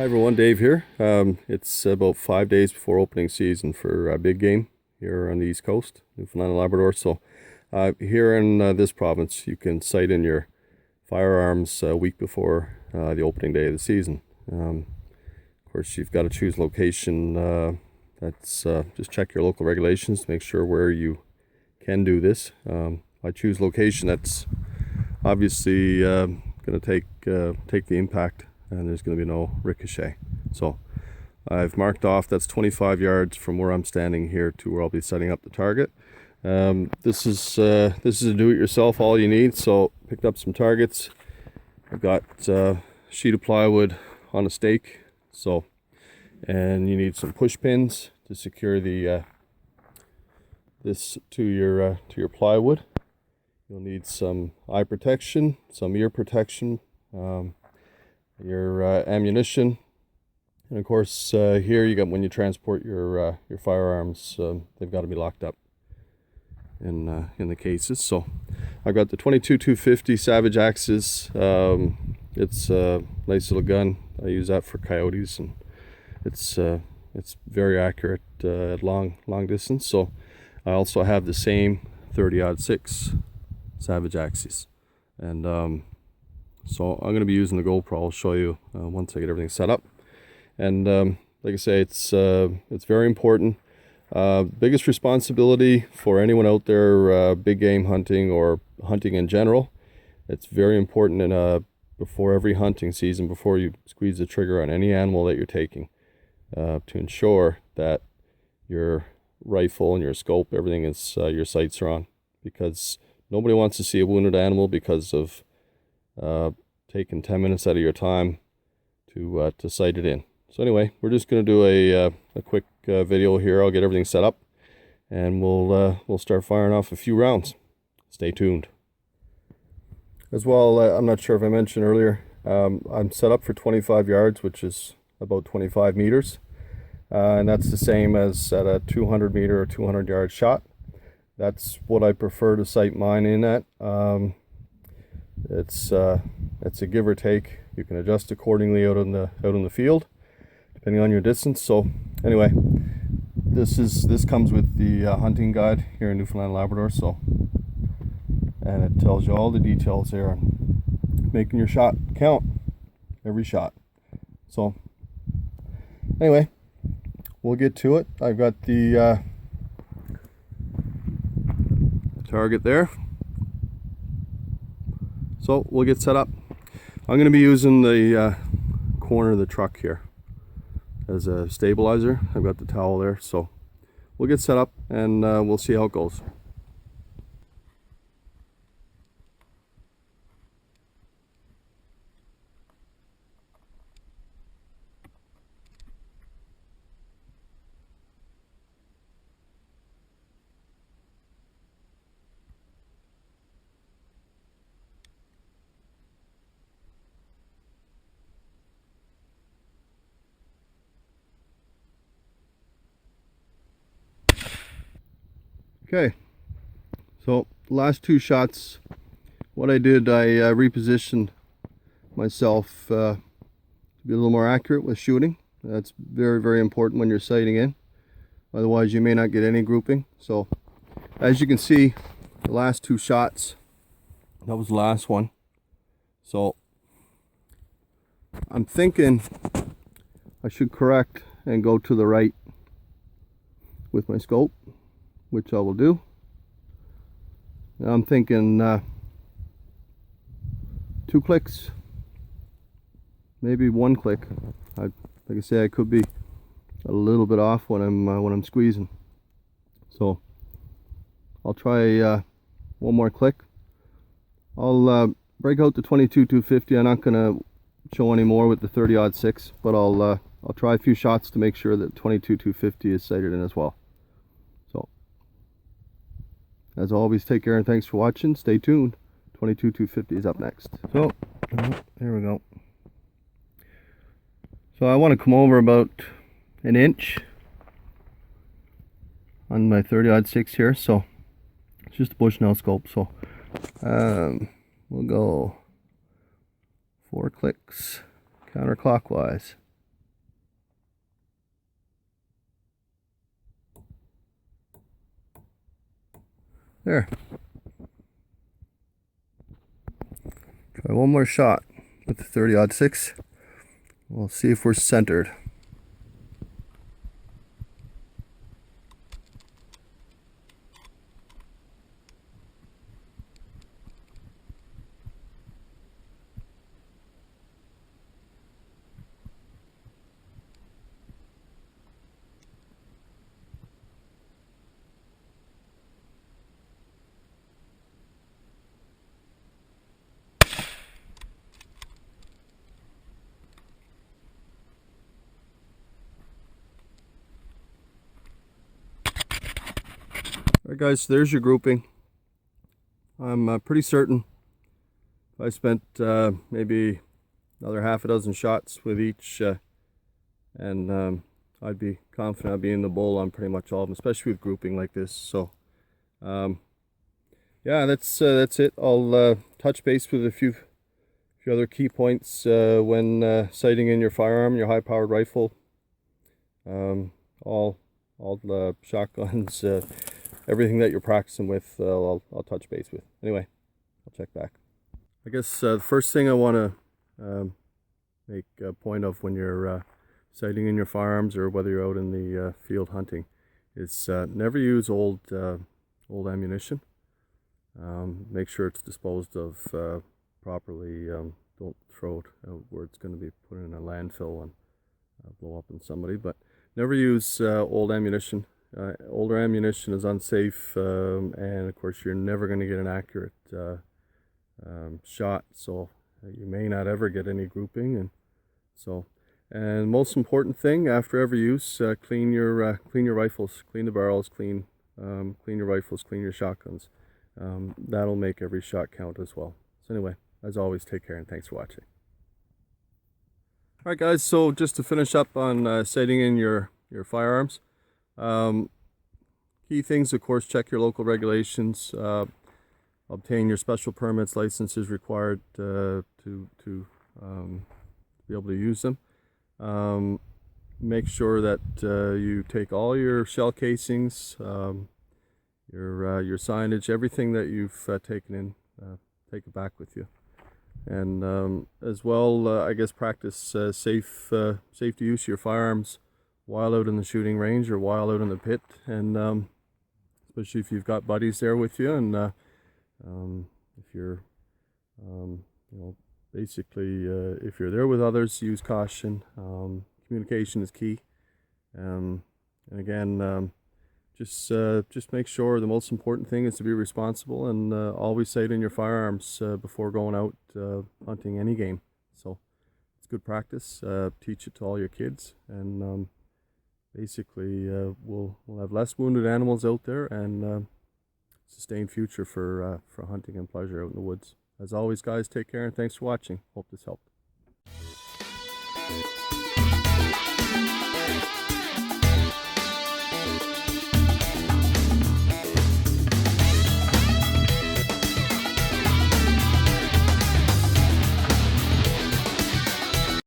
Hi everyone, Dave here. It's about 5 days before opening season for big game here on the East Coast, Newfoundland and Labrador. So here in this province, you can sight in your firearms a week before the opening day of the season. Of course, you've got to choose location. Just check your local regulations to make sure where you can do this. I choose location that's obviously going to take the impact, and there's going to be no ricochet. So I've marked off that's 25 yards from where I'm standing here to where I'll be setting up the target. This is a do-it-yourself, all you need. So picked up some targets. I've got a sheet of plywood on a stake. So, and you need some push pins to secure the this to your plywood. You'll need some eye protection, some ear protection, your ammunition, and of course here you got, when you transport your firearms, they've got to be locked up in the cases. So I've got the 22-250 Savage Axes. It's a nice little gun. I use that for coyotes, and it's very accurate at long distance. So I also have the same 30-06 Savage Axes, and so I'm going to be using the GoPro. I'll show you once I get everything set up. And like I say, it's very important. Biggest responsibility for anyone out there big game hunting or hunting in general. It's very important before every hunting season, before you squeeze the trigger on any animal that you're taking, to ensure that your rifle and your scope, everything is, your sights are on, because nobody wants to see a wounded animal because of taking 10 minutes out of your time to sight it in. So anyway, we're just going to do a quick video here. I'll get everything set up, and we'll start firing off a few rounds. Stay tuned. As well, I'm not sure if I mentioned earlier, I'm set up for 25 yards, which is about 25 meters. And that's the same as at a 200 meter or 200 yard shot. That's what I prefer to sight mine in at. It's a give or take. You can adjust accordingly out in the field, depending on your distance. So anyway, this comes with the hunting guide here in Newfoundland and Labrador. So, and it tells you all the details there on making your shot count, every shot. So anyway, we'll get to it. I've got the target there, so we'll get set up. I'm going to be using the corner of the truck here as a stabilizer. I've got the towel there, so we'll get set up and we'll see how it goes. Okay, so last two shots, what I did, I repositioned myself to be a little more accurate with shooting. That's very, very important when you're sighting in. Otherwise, you may not get any grouping. So, as you can see, the last two shots, that was the last one. So, I'm thinking I should correct and go to the right with my scope, which I will do. Now I'm thinking 2 clicks, maybe 1 click. Like I say, I could be a little bit off when I'm squeezing. So I'll try 1 more click. I'll break out the 22-250. I'm not gonna show any more with the 30-06, but I'll try a few shots to make sure that 22-250 is sighted in as well. As always, take care and thanks for watching. Stay tuned. 22-250 is up next. So, here we go. So I want to come over about an inch on my 30-06 here. So, it's just a Bushnell scope. So, we'll go 4 clicks counterclockwise. There. Try one more shot with the 30-06. We'll see if we're centered. Alright guys, so there's your grouping. I'm pretty certain if I spent maybe another half a dozen shots with each and I'd be confident I'd be in the bowl on pretty much all of them, especially with grouping like this. So yeah, that's it. I'll touch base with a few other key points when sighting in your firearm, your high-powered rifle, all the shotguns, everything that you're practicing with, I'll touch base with. Anyway, I'll check back. I guess the first thing I want to make a point of when you're sighting in your firearms, or whether you're out in the field hunting, is never use old ammunition. Make sure it's disposed of properly. Don't throw it out where it's going to be put in a landfill and blow up on somebody. But never use old ammunition. Older ammunition is unsafe, and of course you're never going to get an accurate shot, so you may not ever get any grouping. And most important thing, after every use, clean your rifles, clean the barrels, clean your rifles, clean your shotguns. That'll make every shot count as well. So anyway, as always, take care and thanks for watching. Alright guys, so just to finish up on sighting in your firearms, key things, of course, check your local regulations, obtain your special permits, licenses required to be able to use them. Make sure that you take all your shell casings, your signage, everything that you've taken in, take it back with you. And as well, I guess practice safe use of your firearms while out in the shooting range or while out in the pit, and especially if you've got buddies there with you, and if you're basically if you're there with others, use caution. Communication is key, and again, just make sure the most important thing is to be responsible, and always sight in your firearms before going out hunting any game. So it's good practice. Teach it to all your kids, and basically we'll have less wounded animals out there, and sustained future for hunting and pleasure out in the woods. As always guys, take care and thanks for watching. Hope this helped.